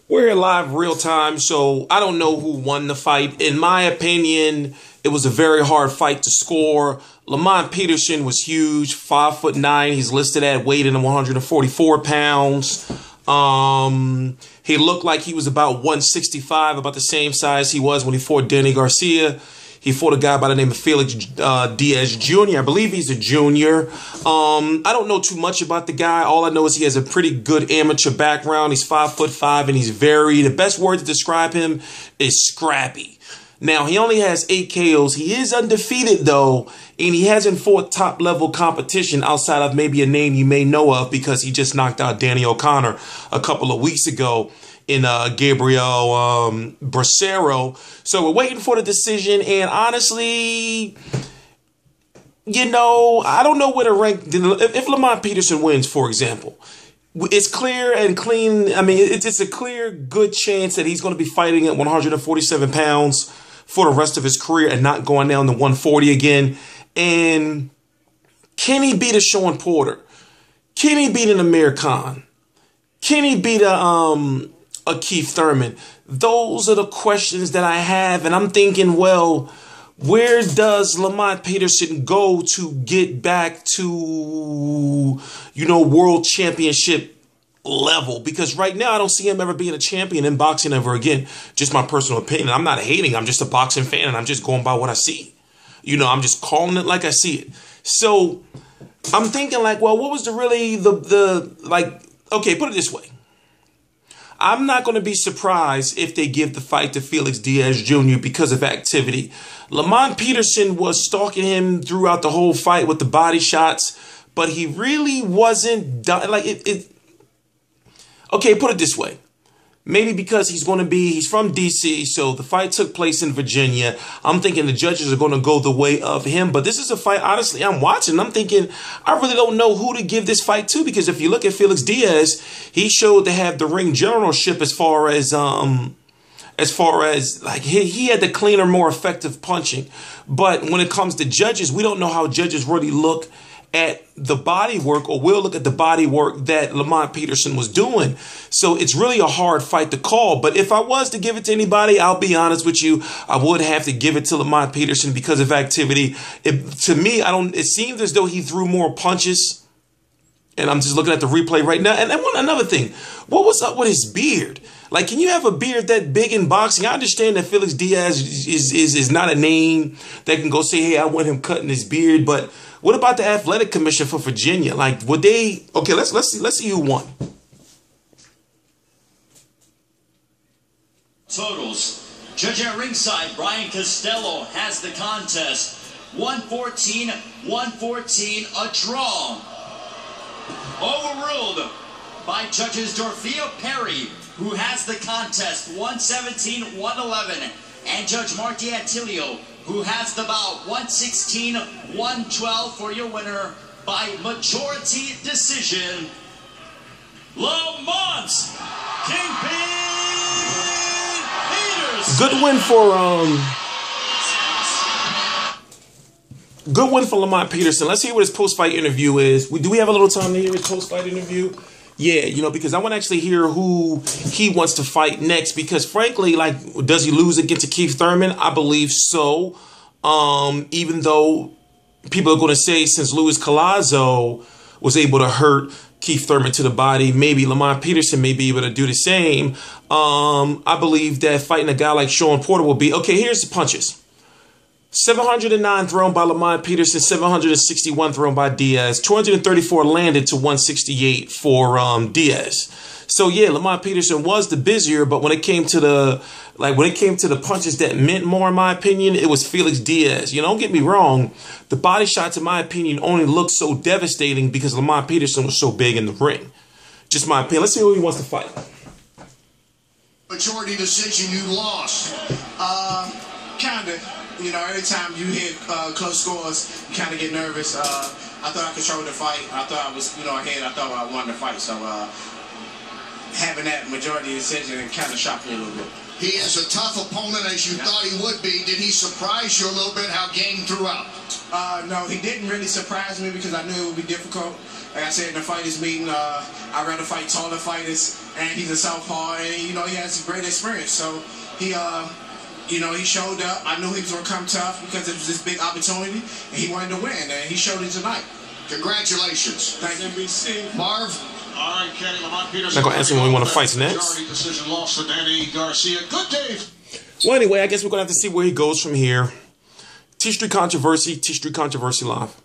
We're here live real time, so I don't know who won the fight. In my opinion, it was a very hard fight to score. Lamont Peterson was huge, 5'9". He's listed at weight in 144 pounds. He looked like he was about 165, about the same size he was when he fought Danny Garcia. He fought a guy by the name of Felix Diaz Jr. I believe he's a junior. I don't know too much about the guy. All I know is he has a pretty good amateur background. He's 5'5", and he's the best word to describe him is scrappy. Now, he only has 8 KOs. He is undefeated, though, and he hasn't fought top-level competition outside of maybe a name you may know of because he just knocked out Danny O'Connor a couple of weeks ago in Gabriel Bracero. So we're waiting for the decision, and honestly, you know, I don't know where to rank. If Lamont Peterson wins, for example, it's clear and clean. I mean, it's a clear, good chance that he's going to be fighting at 147 pounds for the rest of his career and not going down to 140 again. And can he beat a Sean Porter? Can he beat an Amir Khan? Can he beat a Keith Thurman? Those are the questions that I have, and I'm thinking, well, where does Lamont Peterson go to get back to, you know, world championship level? Because right now I don't see him ever being a champion in boxing ever again. Just my personal opinion. I'm not hating. I'm just a boxing fan, and I'm just going by what I see. You know, I'm just calling it like I see it. So I'm thinking like, well, what was okay, put it this way. I'm not going to be surprised if they give the fight to Felix Diaz Jr. because of activity. Lamont Peterson was stalking him throughout the whole fight with the body shots, but he really wasn't done. Like okay, put it this way. Maybe because he's from D.C., so the fight took place in Virginia. I'm thinking the judges are going to go the way of him. But this is a fight, honestly, I'm watching. I'm thinking, I really don't know who to give this fight to. Because if you look at Felix Diaz, he showed to have the ring generalship as far as like he had the cleaner, more effective punching. But when it comes to judges, we don't know how judges really look at the body work, or will look at the body work that Lamont Peterson was doing. So it's really a hard fight to call. But if I was to give it to anybody, I'll be honest with you, I would have to give it to Lamont Peterson because of activity. To me, it seems as though he threw more punches. And I'm just looking at the replay right now. And another thing, what was up with his beard? Like, can you have a beard that big in boxing? I understand that Felix Diaz is not a name that can go say, hey, I want him cutting his beard. But what about the athletic commission for Virginia? Like, would they? Okay, let's see who won. Totals. Judge at ringside, Brian Costello has the contest. 114-114, a draw. Overruled by judges Dorothea Perry, who has the contest. 117-111. And Judge Marty Attilio, who has the bout. 116-112 for your winner by majority decision, Lamont Kingpin Peterson. Good win for Lamont Peterson. Let's hear what his post-fight interview is. Do we have a little time to hear his post-fight interview? Yeah, you know, because I want to actually hear who he wants to fight next. Because frankly, like, does he lose against Keith Thurman? I believe so. Even though people are going to say since Luis Collazo was able to hurt Keith Thurman to the body, maybe Lamont Peterson may be able to do the same. I believe that fighting a guy like Sean Porter will be... Okay, here's the punches. 709 thrown by Lamont Peterson, 761 thrown by Diaz, 234 landed to 168 for Diaz. So yeah, Lamont Peterson was the busier, but when it came to the punches that meant more, in my opinion, it was Felix Diaz. You know, don't get me wrong, the body shots, in my opinion, only looked so devastating because Lamont Peterson was so big in the ring. Just my opinion. Let's see who he wants to fight. Majority decision, you lost. Kinda. You know, every time you hit close scores, you kind of get nervous. I thought I controlled the fight. I thought I was, ahead. I thought I won the fight. So having that majority decision, it kind of shocked me a little bit. He is a tough opponent, as you thought he would be. Did he surprise you a little bit how game threw out? No, he didn't really surprise me because I knew it would be difficult. Like I said in the fighters meeting, I'd rather fight taller fighters, and he's a southpaw, and he has great experience. So he showed up. I knew he was gonna come tough because it was this big opportunity, and he wanted to win, and he showed it tonight. Congratulations. Thank you, NBC. Marv. All right, Kenny, Lamont Peterson. Not gonna answer when we want to fight next. Majority decision loss to Danny Garcia. Good day. Well, anyway, I guess we're gonna have to see where he goes from here. T Street Controversy, T Street Controversy Live.